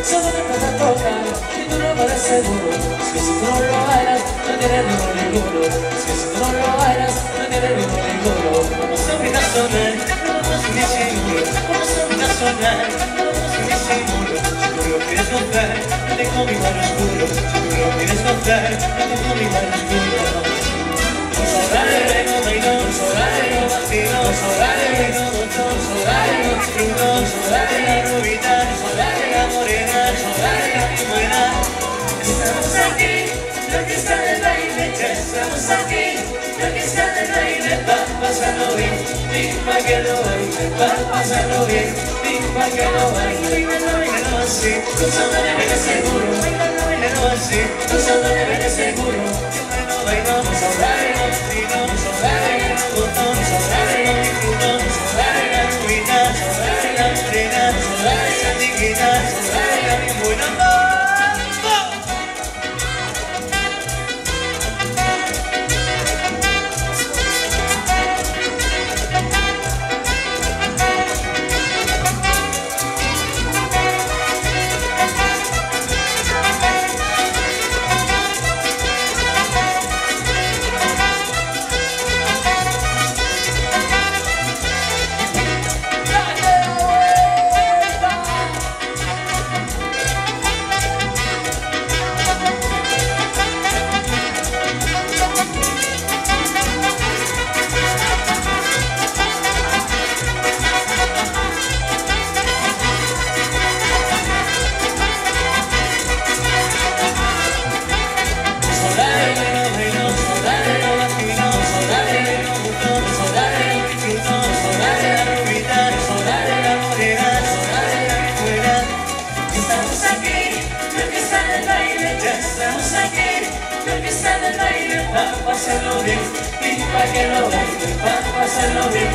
Solo me puedo tocar y tú no puedes seguro. Es que si tú no lo bailas, no tienes ritmo ninguno. Es que si tú no lo bailas, no tienes ritmo ninguno. Vamos a brincar sonar, no vamos sin disimulo. Vamos a brincar sonar, no vamos sin disimulo. Si tú lo quieres gozar, yo tengo mi mano oscuro. Si tú lo quieres gozar, yo tengo mi mano oscuro. Solare, no bailo, solare, no vacilo, solare, no botón, solare, no chico, solare, la rubita, solare, la morena, solare, la buena. Estamos aquí, la fiesta del baile, ya estamos aquí, la fiesta del baile, va a pasarlo bien, pa' que lo baile, va a pasarlo bien, pa' que lo baile, bailalo así, gozando de verle seguro, bailalo así, gozando de verle seguro. Bailamos, bailamos, bailamos, bailamos, botamos, bailamos, disfrutamos, bailamos, gritamos, bailamos, frenamos, bailamos, chiquitas, bailamos, buena mambo. Pasarlo bien, pa' que lo baile, pasarlo bien,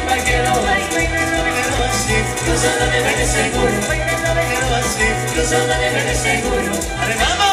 pa' que lo baile, bailalo así, cruzando de verde seguro, bailalo así, cruzando de verde seguro, ¡arre, vamos!